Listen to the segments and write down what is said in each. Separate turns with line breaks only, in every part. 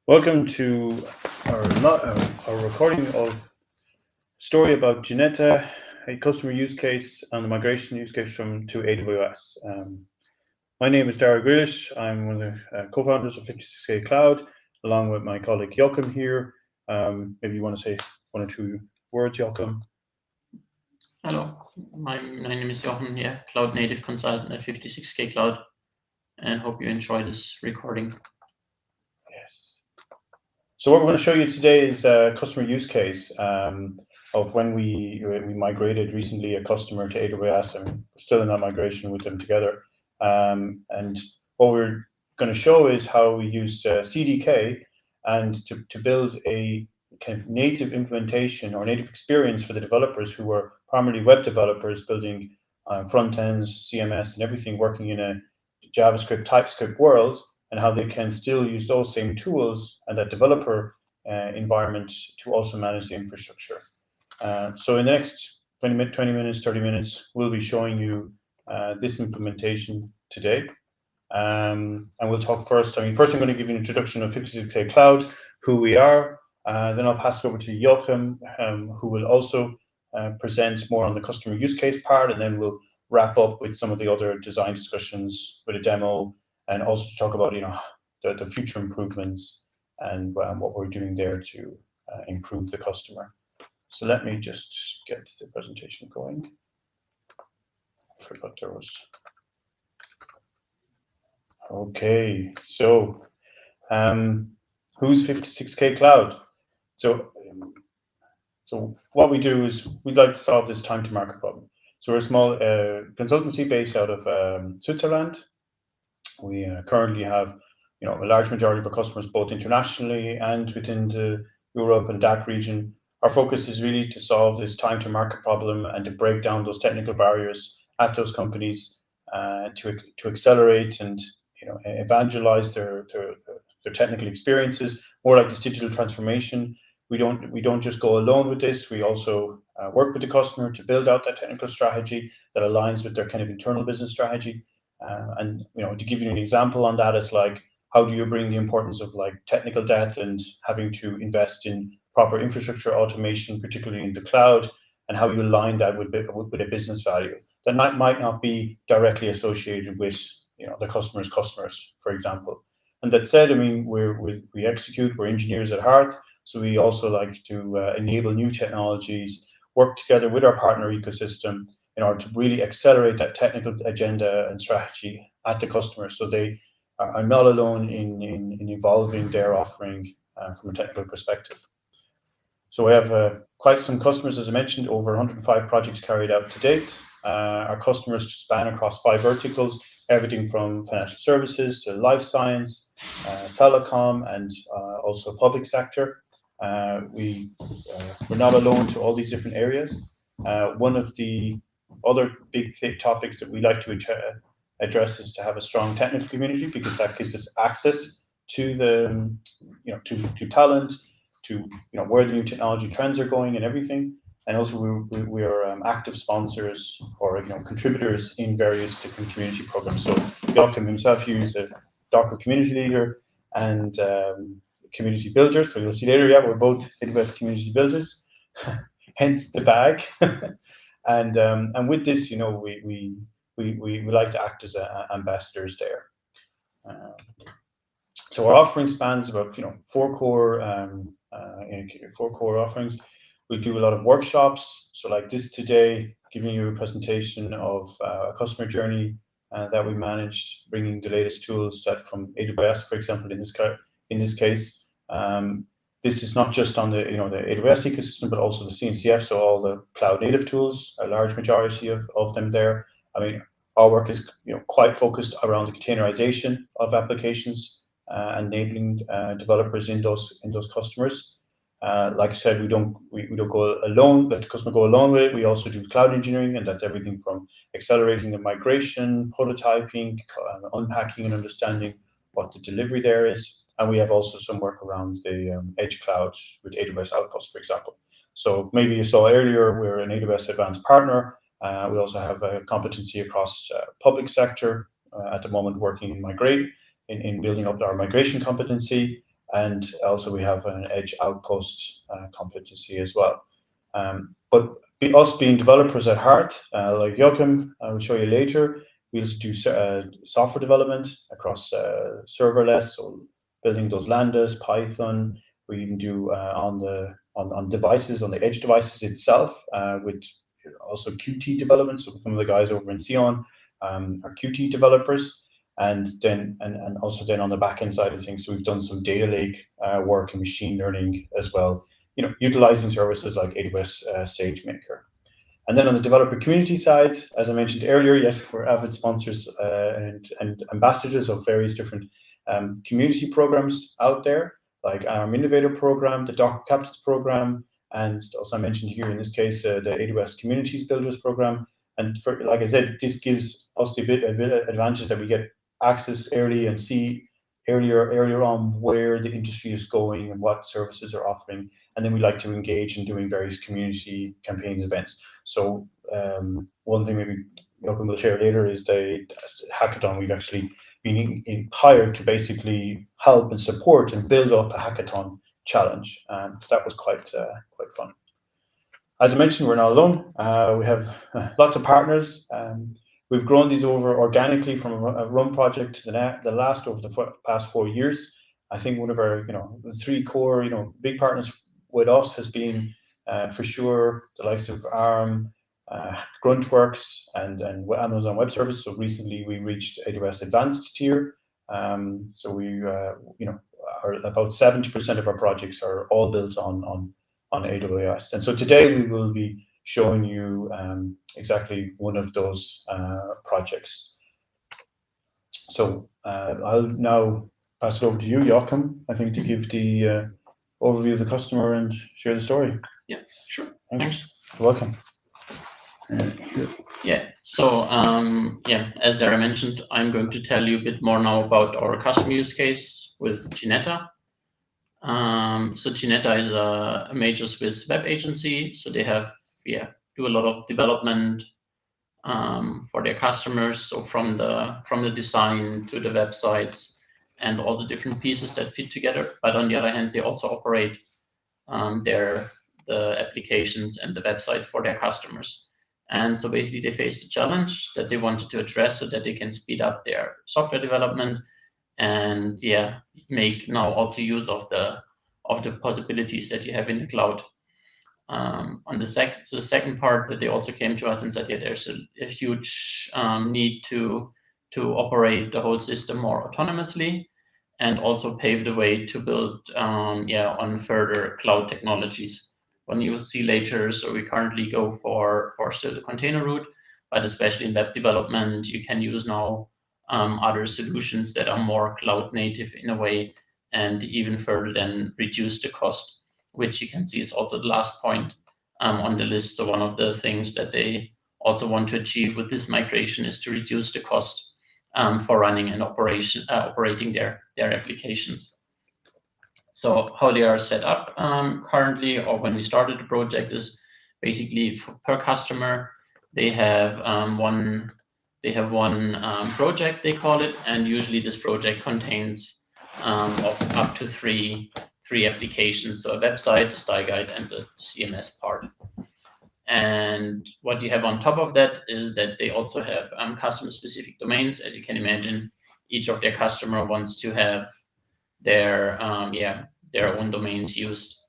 Welcome to our recording of story about Ginetta, a customer use case and the migration use case to AWS. My name is 𝗧𝗯𝗹𝗲. I'm one of the co-founders of 56K Cloud, along with my colleague Joachim here. Maybe you want to say one or two words, Joachim.
Hello, my name is Joachim here, Cloud Native Consultant at 56K Cloud, and hope you enjoy this recording.
Yes. So what we're going to show you today is a customer use case of when we migrated recently a customer to AWS, and we're still in that migration with them together. And what we're going to show is how we used CDK and to build a kind of native implementation or native experience for the developers who were primarily web developers building front ends, CMS, and everything working in a JavaScript, TypeScript world, and how they can still use those same tools and that developer environment to also manage the infrastructure. So in the next 20 minutes, 30 minutes, we'll be showing you this implementation today. And we'll talk first. First I'm going to give you an introduction of 56K Cloud, who we are. Then I'll pass it over to Joachim, who will also present more on the customer use case part, and then we'll wrap up with some of the other design discussions with a demo, and also talk about the future improvements and what we're doing there to improve the customer. So let me just get the presentation going. I forgot there was. Okay, so who's 56K Cloud? So what we do is we'd like to solve this time to market problem. So we're a small consultancy based out of Switzerland. We currently have a large majority of our customers both internationally and within the Europe and DACH region. Our focus is really to solve this time to market problem and to break down those technical barriers at those companies to accelerate and evangelize their technical experiences, more like this digital transformation. We don't just go alone with this. We also work with the customer to build out that technical strategy that aligns with their kind of internal business strategy. And to give you an example on that, it's like, how do you bring the importance of like technical debt and having to invest in proper infrastructure automation, particularly in the cloud, and how you align that with a business value that might not be directly associated with the customer's customers, for example. And that said, we execute, we're engineers at heart, so we also like to enable new technologies, work together with our partner ecosystem in order to really accelerate that technical agenda and strategy at the customer, so they are not alone in evolving their offering from a technical perspective. So we have quite some customers, as I mentioned, over 105 projects carried out to date. Our customers span across 5 verticals, everything from financial services to life science, telecom, and also public sector. We're not alone to all these different areas. One of the other big topics that we like to address is to have a strong technical community, because that gives us access to the to talent, to where the new technology trends are going and everything. And also we are active sponsors or contributors in various different community programs. So Joachim himself, he's a Docker community leader and community builder. So you'll see later, yeah, we're both AWS community builders, hence the bag. And with this, we like to act as ambassadors there. So our offering spans about 4 core offerings. We do a lot of workshops. So like this today, giving you a presentation of a customer journey that we managed, bringing the latest tools set from AWS, for example, in this case. This is not just on the the AWS ecosystem, but also the CNCF, so all the cloud native tools, a large majority of them there. Our work is quite focused around the containerization of applications, enabling developers in those customers. Like I said, we don't go alone, let the customer go alone with it. We also do cloud engineering, and that's everything from accelerating the migration, prototyping, unpacking and understanding what the delivery there is. And we have also some work around the edge cloud with AWS Outpost, for example. So maybe you saw earlier, we're an AWS Advanced Partner. We also have a competency across public sector at the moment, working in migrate, in building up our migration competency. and also we have an edge outpost competency as well. But us being developers at heart, like Joachim, I will show you later, we also do software development across serverless, so building those lambdas, Python. We even do on devices, on the edge devices itself, with also Qt development. So some of the guys over in Sion are Qt developers, and also on the back end side of things. So we've done some data lake work and machine learning as well, utilizing services like AWS SageMaker. And then on the developer community side, as I mentioned earlier, yes, we're avid sponsors and ambassadors of various different community programs out there, like our Innovator program, the Docker Captains program, and also I mentioned here in this case the AWS Communities Builders program. And like I said, this gives us a bit advantage that we get access early and see earlier on where the industry is going and what services are offering, and then we like to engage in doing various community campaigns, events. So one thing maybe Joachim will share later is the hackathon. We've actually been hired to basically help and support and build up a hackathon challenge, and that was quite fun. As I mentioned, we're not alone. We have lots of partners. We've grown these over organically from a run project to the last over the past 4 years. I think one of our, the three core, big partners with us has been for sure the likes of ARM, Gruntworks, and Amazon Web Services. So recently we reached AWS Advanced tier. So we, are about 70% of our projects are all built on AWS. And so today we will be showing you exactly one of those projects. So I'll now pass it over to you, Joachim, I think, to give the overview of the customer and share the story.
Yeah, sure.
Thanks. You're welcome.
Yeah, so as Dara mentioned, I'm going to tell you a bit more now about our customer use case with Ginetta. So Ginetta is a major Swiss web agency. So they have, do a lot of development for their customers. So from the design to the websites and all the different pieces that fit together. But on the other hand, they also operate the applications and the websites for their customers. And so basically they faced a challenge that they wanted to address so that they can speed up their software development and make now also use of the possibilities that you have in the cloud. On the second part that they also came to us and said, there's a huge need to operate the whole system more autonomously and also pave the way to build on further cloud technologies. When you will see later, so we currently go for still the container route, but especially in web development, you can use now other solutions that are more cloud native in a way, and even further then reduce the cost, which you can see is also the last point on the list. So one of the things that they also want to achieve with this migration is to reduce the cost for running and operating their applications. So how they are set up currently, or when we started the project, is basically per customer they have one project, they call it, and usually this project contains of up to three applications, so a website, a style guide, and the CMS part. And what you have on top of that is that they also have customer-specific domains. As you can imagine, each of their customer wants to have their own domains used.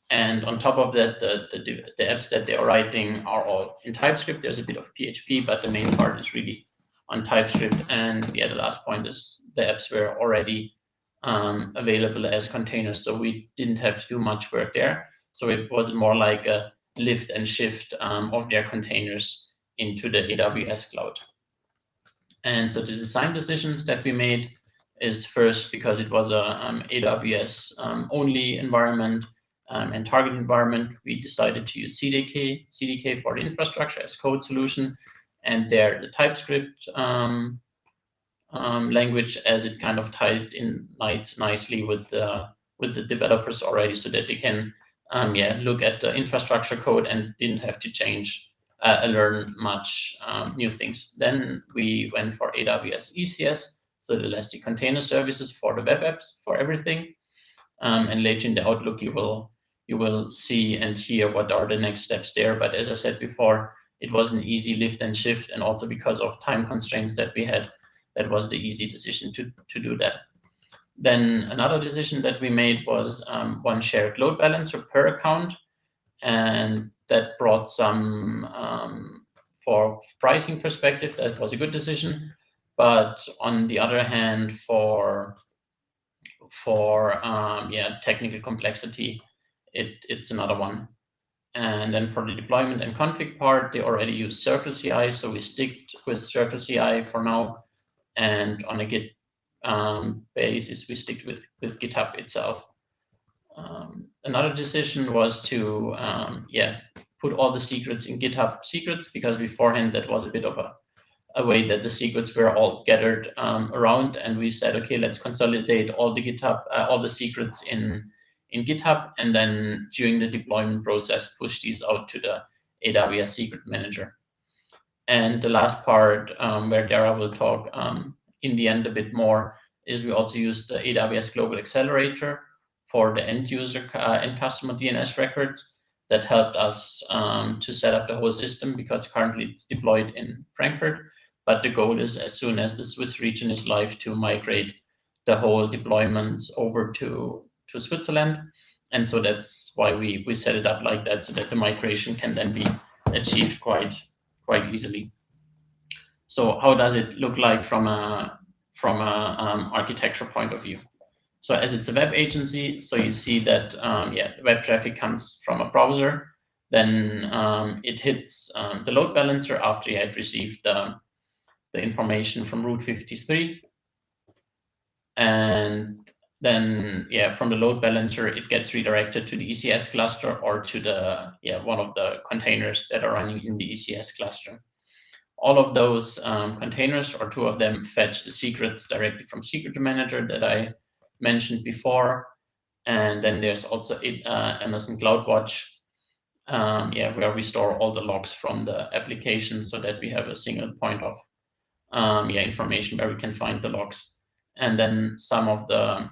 And on top of that, the apps that they are writing are all in TypeScript. There's a bit of PHP, but the main part is really on TypeScript. And the last point is the apps were already available as containers, so we didn't have to do much work there. So it was more like a lift and shift of their containers into the AWS cloud. And so the design decisions that we made is first because it was a AWS only environment and target environment. We decided to use CDK for the infrastructure as code solution, and there the TypeScript language, as it kind of tied in nicely with the developers already, so that they can look at the infrastructure code and didn't have to change learn much new things. Then we went for AWS ECS, so the Elastic Container Services for the web apps, for everything. and later in the Outlook you will see and hear what are the next steps there. But as I said before, it was an easy lift and shift, and also because of time constraints that we had, that was the easy decision to do that. Then another decision that we made was one shared load balancer per account, and that brought some, for pricing perspective, that was a good decision. But on the other hand, for technical complexity, it's another one. And then for the deployment and config part, they already use 𝗖𝗲, so we stick with 𝗖𝗲 for now. And on a Git basis, we stick with GitHub itself. Another decision was to put all the secrets in GitHub secrets, because beforehand that was a bit of a way that the secrets were all gathered around, and we said, okay, let's consolidate all the GitHub, all the secrets in GitHub, and then during the deployment process, push these out to the AWS Secret Manager. And the last part, where Dara will talk in the end a bit more, is we also use the AWS Global Accelerator for the end user and customer DNS records. That helped us to set up the whole system, because currently it's deployed in Frankfurt. But the goal is, as soon as the Swiss region is live, to migrate the whole deployments over to Switzerland. And so that's why we set it up like that, so that the migration can then be achieved quite easily. So how does it look like from a architecture point of view? So as it's a web agency, so you see that web traffic comes from a browser, then it hits the load balancer after you had received the information from Route 53, and then from the load balancer it gets redirected to the ECS cluster, or to the one of the containers that are running in the ECS cluster. All of those containers, or two of them, fetch the secrets directly from Secret Manager that I mentioned before. And then there's also Amazon CloudWatch, where we store all the logs from the application, so that we have a single point of information where we can find the logs. And then some of the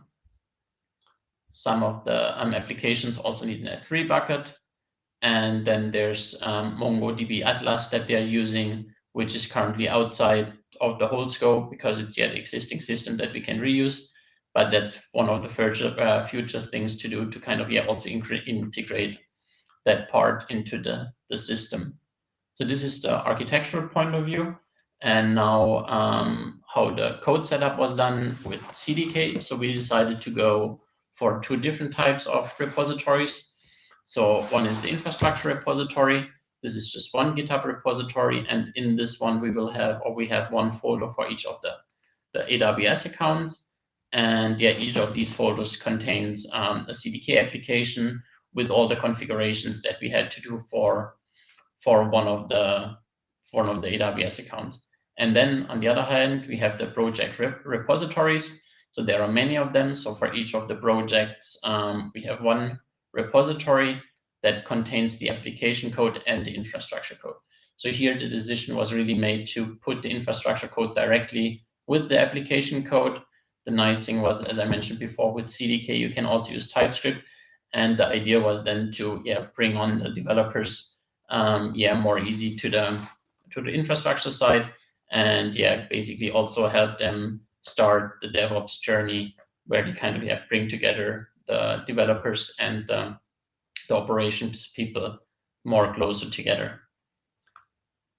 applications also need an S3 bucket. And then there's MongoDB Atlas that they're using, which is currently outside of the whole scope, because it's yet existing system that we can reuse. But that's one of the future things to do, to kind of also integrate that part into the system. So this is the architectural point of view. And now how the code setup was done with CDK. So we decided to go for two different types of repositories. So one is the infrastructure repository. This is just one GitHub repository, and in this one we have one folder for each of the AWS accounts. And each of these folders contains a CDK application with all the configurations that we had to do for one of the AWS accounts. And then on the other hand, we have the project repositories. So there are many of them. So for each of the projects, we have one repository that contains the application code and the infrastructure code. So here the decision was really made to put the infrastructure code directly with the application code. The nice thing was, as I mentioned before, with CDK, you can also use TypeScript. And the idea was then to bring on the developers more easy to the infrastructure side, and basically also help them start the DevOps journey, where they kind of bring together the developers and the operations people more closer together.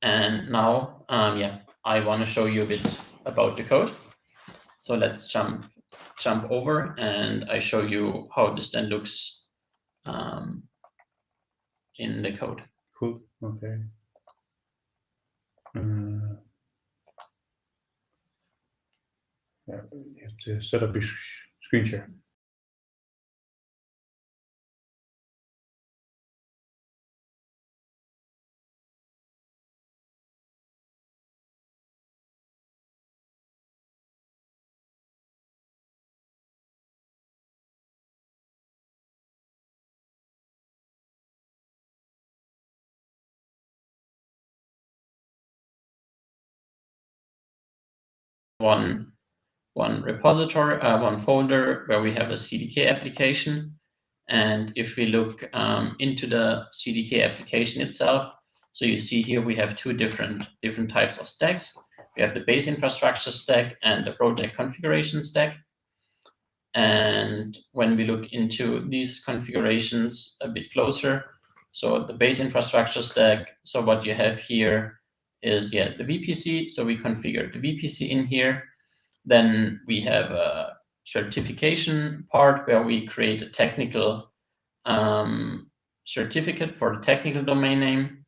And now I want to show you a bit about the code. So let's jump over, and I show you how this then looks in the code.
Cool. Okay. You have to set up your screen share.
One one repository, one folder where we have a CDK application. And if we look into the CDK application itself, so you see here we have two different types of stacks. We have the base infrastructure stack and the project configuration stack. And when we look into these configurations a bit closer, so the base infrastructure stack, so what you have here is, the VPC. So we configure the VPC in here. Then we have a certification part where we create a technical certificate for the technical domain name.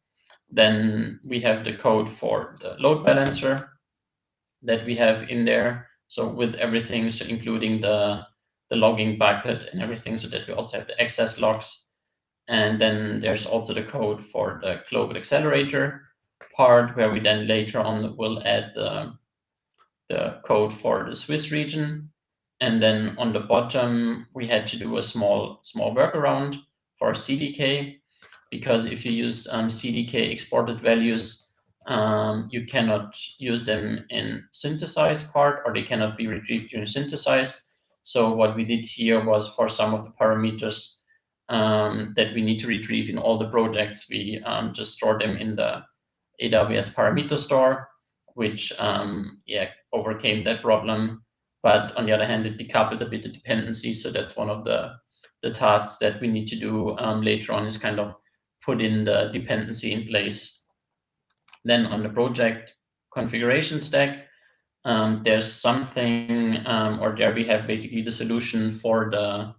Then we have the code for the load balancer that we have in there. So with everything, so including the logging bucket and everything, so that we also have the access logs. And then there's also the code for the Global Accelerator part, where we then later on will add the code for the Swiss region. And then on the bottom, we had to do a small workaround for CDK, because if you use CDK exported values, you cannot use them in synthesize part, or they cannot be retrieved during synthesize. So what we did here was, for some of the parameters that we need to retrieve in all the projects, we just store them in the AWS parameter store, which overcame that problem. But on the other hand, it decoupled a bit the dependency. So that's one of the tasks that we need to do later on, is kind of put in the dependency in place. Then on the project configuration stack, there's something, or there we have basically the solution for the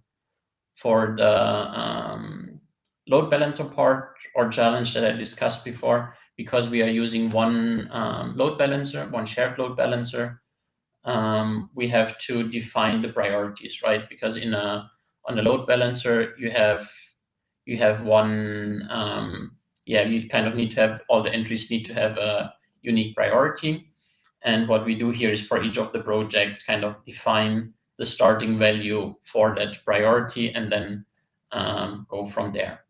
load balancer part or challenge that I discussed before. Because we are using one load balancer, one shared load balancer, we have to define the priorities, right? Because on a load balancer, you have one, you kind of need to have, all the entries need to have a unique priority. And what we do here is, for each of the projects, kind of define the starting value for that priority, and then go from there.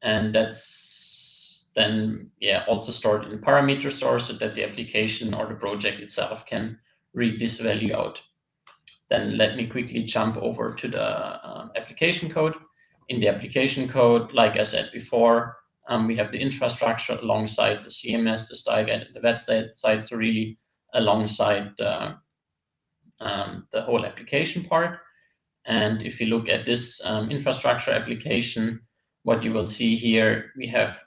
And that's then also stored in parameter store, so that the application or the project itself can read this value out. Then let me quickly jump over to the application code. In the application code, like I said before, we have the infrastructure alongside the CMS, the style guide, and the website site, so really alongside the whole application part. And if you look at this infrastructure application, what you will see here, we have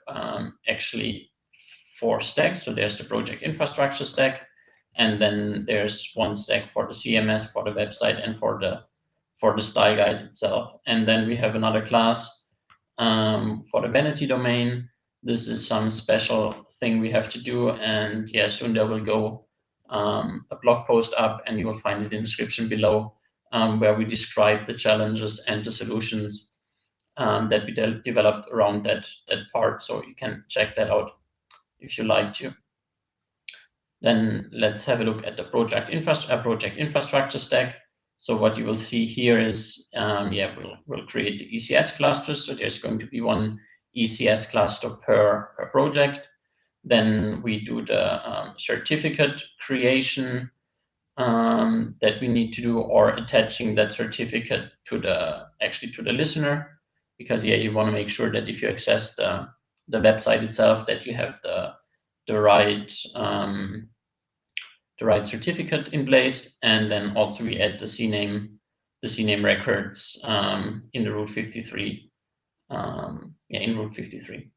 actually 4 stacks. So there's the project infrastructure stack, and then there's one stack for the CMS, for the website, and for the style guide itself. And then we have another class for the vanity domain. This is some special thing we have to do, and soon there will go a blog post up, and you will find it in the description below, where we describe the challenges and the solutions that we developed around that part. So you can check that out if you like to. Then let's have a look at the project infrastructure stack. So what you will see here is, we'll create the ECS clusters. So there's going to be one ECS cluster per project. Then we do the certificate creation that we need to do, or attaching that certificate to the listener, because you want to make sure that if you access the website itself, that you have the right certificate in place. And then also we add the CNAME records in the root 53 in root 53.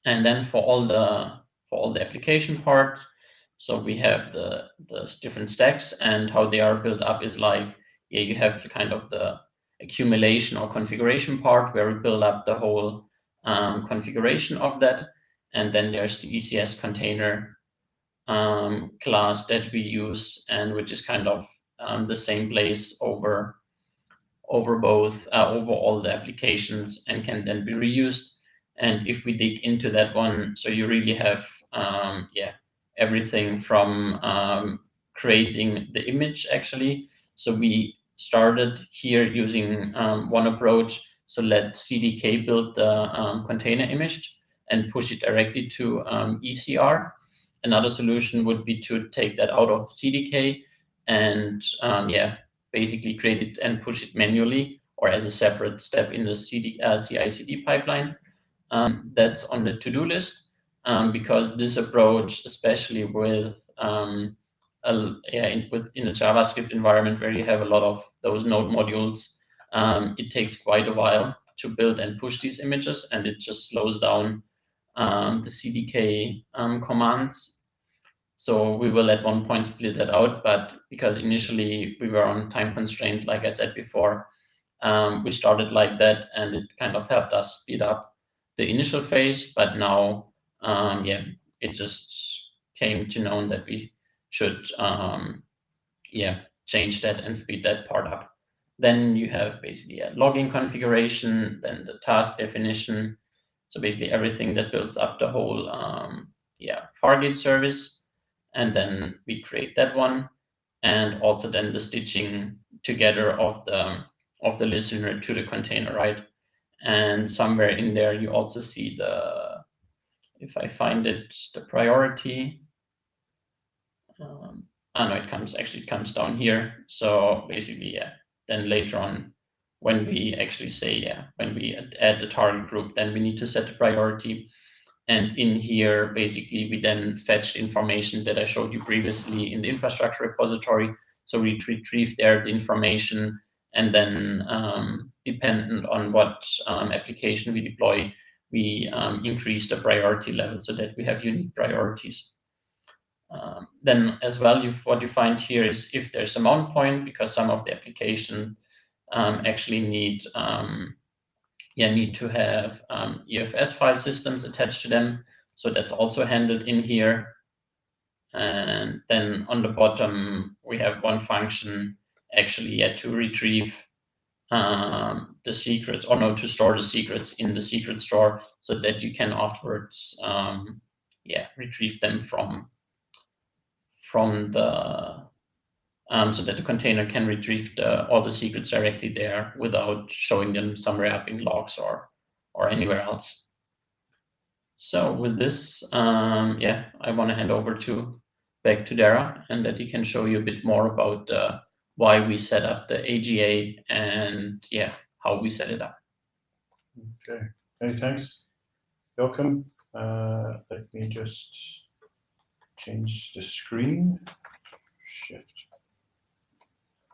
And then for all the application parts, so we have the different stacks, and how they are built up is like, you have kind of the accumulation or configuration part, where we build up the whole configuration of that. And then there's the ECS container class that we use, and which is kind of the same place over all the applications, and can then be reused. And if we dig into that one, so you really have everything from creating the image actually. So we started here using one approach. So let CDK build the container image and push it directly to ECR. Another solution would be to take that out of CDK and basically create it and push it manually or as a separate step in the CI/CD pipeline. That's on the to-do list because this approach, especially with in the JavaScript environment where you have a lot of those node modules, it takes quite a while to build and push these images, and it just slows down the CDK commands. So we will at one point split that out, but because initially we were on time constraint, like I said before, we started like that, and it kind of helped us speed up the initial phase. But now, it just came to known that we should, change that and speed that part up. Then you have basically a logging configuration, then the task definition. So basically everything that builds up the whole Fargate service. And then we create that one, and also then the stitching together of the listener to the container, right? And somewhere in there you also see the, if I find it, the priority. No, it comes down here. So basically, then later on, when we actually say, when we add the target group, then we need to set the priority. And in here, basically, we then fetch information that I showed you previously in the infrastructure repository. So we retrieve there the information, and then dependent on what application we deploy, we increase the priority level so that we have unique priorities. Then as well, what you find here is if there's a mount point, because some of the application actually need to have EFS file systems attached to them. So that's also handled in here. And then on the bottom, we have one function actually to retrieve the secrets, or no, to store the secrets in the secret store so that you can afterwards retrieve them from the so that the container can retrieve all the secrets directly there without showing them somewhere up in logs or anywhere else. So with this, I want to hand over back to Dara, and that he can show you a bit more about why we set up the AGA and how we set it up.
Okay, many thanks. Welcome. Let me just change the screen. Shift.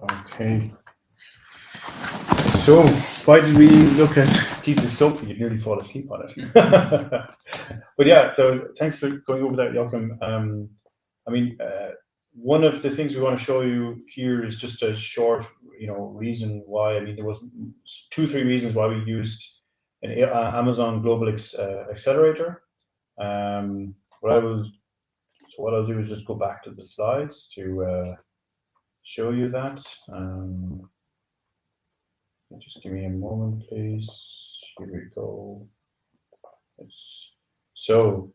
Okay. So why did we look at Jesus Sophie? You'd nearly fall asleep on it. But yeah, so thanks for going over that, Joachim. One of the things we want to show you here is just a short, reason why. I mean, there was 2-3 reasons why we used an Amazon Global Accelerator. What I'll do is just go back to the slides to show you that. Just give me a moment, please. Here we go. So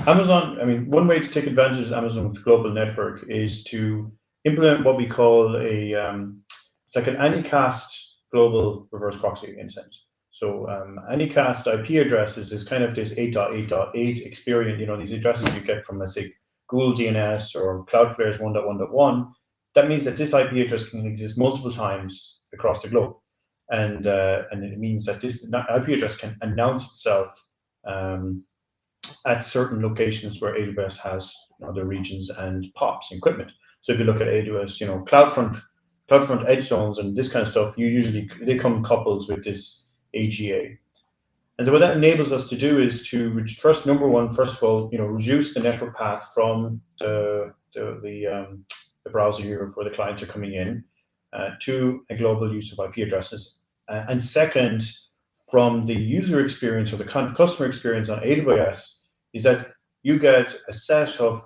Amazon, one way to take advantage of Amazon's global network is to implement what we call it's like an Anycast global reverse proxy in a sense. So Anycast IP addresses is kind of this 8.8.8 experience, these addresses you get from, let's say, Google DNS or Cloudflare's 1.1.1. That means that this IP address can exist multiple times across the globe. And it means that this IP address can announce itself at certain locations where AWS has other regions and POPs equipment. So if you look at AWS, CloudFront edge zones and this kind of stuff, they come coupled with this AGA. And so what that enables us to do is to first of all, reduce the network path from the browser here where the clients are coming in to a global use of IP addresses. And second, from the user experience or the customer experience on AWS, is that you get a set of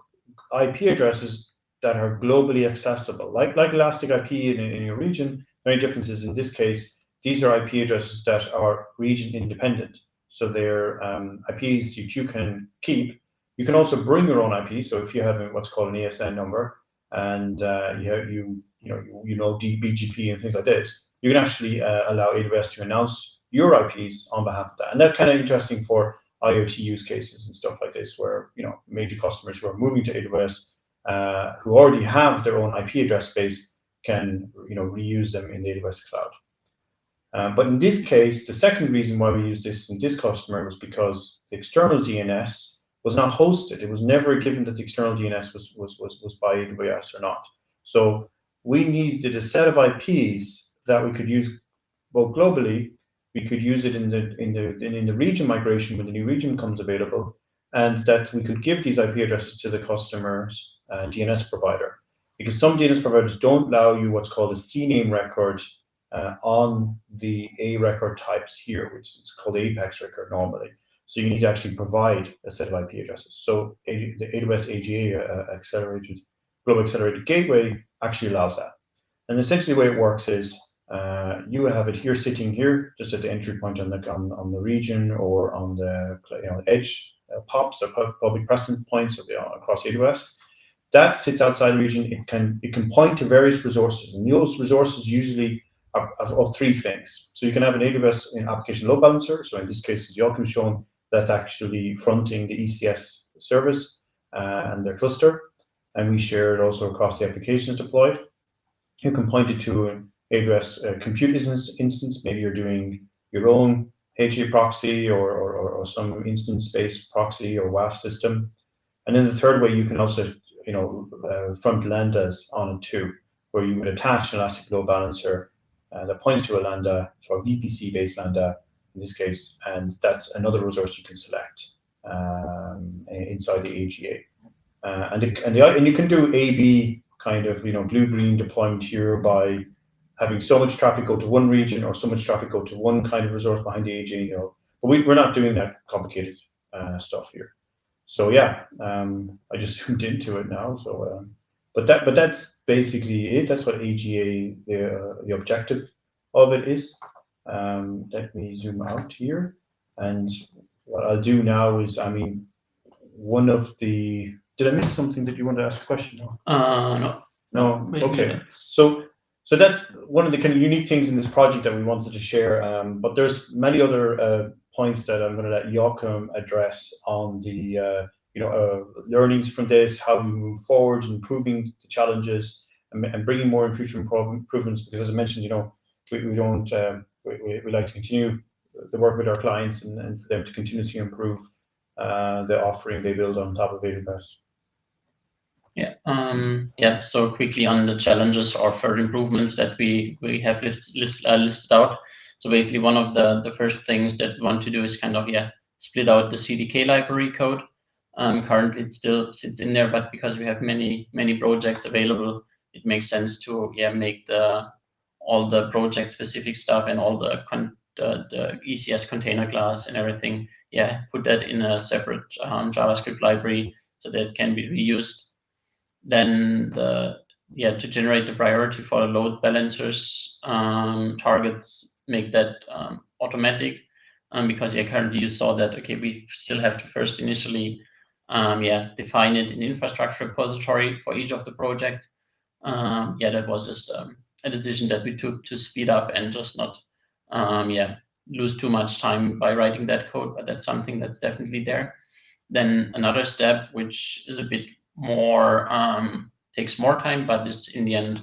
IP addresses that are globally accessible, like Elastic IP in your region. The only difference is in this case, these are IP addresses that are region independent. So they're IPs that you can keep. You can also bring your own IP. So if you have what's called an ESN number and you know BGP and things like this, you can actually allow AWS to announce your IPs on behalf of that. And that's kind of interesting for IoT use cases and stuff like this, where major customers who are moving to AWS, who already have their own IP address space, can reuse them in the AWS cloud. But in this case, the second reason why we use this in this customer was because the external DNS was not hosted. It was never given that the external DNS was by AWS or not. So we needed a set of IPs that we could use both globally. We could use it in the region migration when the new region comes available, and that we could give these IP addresses to the customer's DNS provider. Because some DNS providers don't allow you what's called a CNAME record on the A record types here, which is called the Apex record normally. So you need to actually provide a set of IP addresses. So the AWS AGA Global Accelerator Gateway actually allows that. And essentially the way it works is you have it here sitting here, just at the entry point on the region or on the edge POPs or public presence points across AWS. That sits outside the region. It can point to various resources, and those resources usually are of three things. So you can have an AWS application load balancer. So in this case, as Joachim shown, that's actually fronting the ECS service and their cluster, and we share it also across the applications deployed. You can point it to an AWS compute instance. Maybe you're doing your own HA proxy or some instance-based proxy or WAF system. And then the third way, you can also front lambdas on it too, where you would attach an elastic load balancer that points to a lambda, so a VPC-based lambda in this case, and that's another resource you can select inside the AGA. And you can do A/B kind of blue-green deployment here by having so much traffic go to one region or so much traffic go to one kind of resource behind the AGA. But we're not doing that complicated stuff here. So yeah, I just zoomed into it now. So, but that's basically it. That's what AGA the objective of it is. Let me zoom out here, and what I'll do now is, one of the. Did I miss something that you want to ask a question on? No. Okay. So that's one of the kind of unique things in this project that we wanted to share. But there's many other points that I'm going to let Joachim address on the learnings from this, how we move forward, improving the challenges, and bringing more in future improvements. Because as I mentioned, we like to continue the work with our clients and for them to continuously improve the offering they build on top of AWS.
So quickly on the challenges or further improvements that we have listed out. So basically one of the first things that we want to do is kind of split out the CDK library code. Currently it still sits in there, but because we have many projects available, it makes sense to make all the project specific stuff and all the ECS container class and everything, put that in a separate JavaScript library so that it can be reused. Then to generate the priority for the load balancers targets, make that automatic, because currently you saw that we still have to first initially define it in infrastructure repository for each of the projects. That was just a decision that we took to speed up and just not lose too much time by writing that code, but that's something that's definitely there. Then another step, which is a bit more takes more time, but is in the end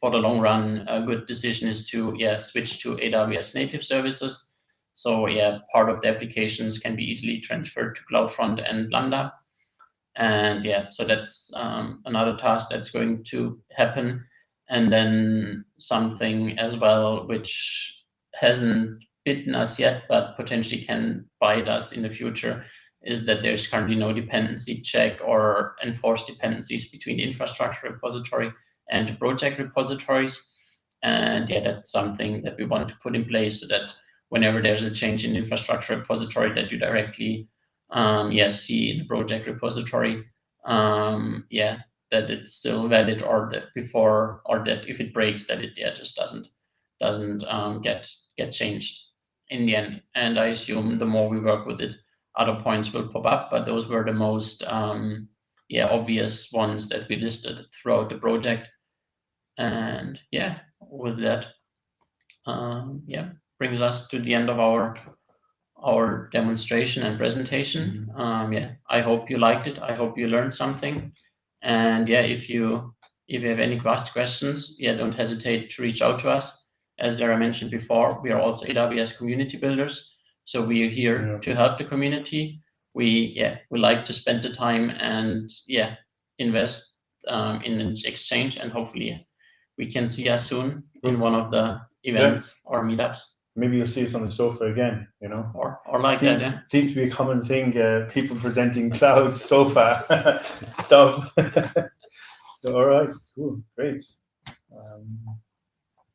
for the long run a good decision, is to switch to AWS native services. So part of the applications can be easily transferred to CloudFront and Lambda, and so that's another task that's going to happen. And then something as well which hasn't bitten us yet but potentially can bite us in the future is that there's currently no dependency check or enforced dependencies between the infrastructure repository and the project repositories. And that's something that we want to put in place so that whenever there's a change in infrastructure repository, that you directly see in the project repository, that it's still valid, or that before, or that if it breaks, that it just doesn't get changed in the end. And I assume the more we work with it, other points will pop up, but those were the most obvious ones that we listed throughout the project. And with that, brings us to the end of our our demonstration and presentation. Yeah, I hope you liked it. I hope you learned something. And yeah, if you have any questions, yeah, don't hesitate to reach out to us. As Dara mentioned before, we are also AWS community builders, so we are here to help the community. We like to spend the time and invest in an exchange, and hopefully we can see us soon in one of the events or meetups.
Maybe you'll see us on the sofa again, you know.
Or like that, yeah.
Seems to be a common thing, people presenting cloud sofa stuff. So, all right, cool, great.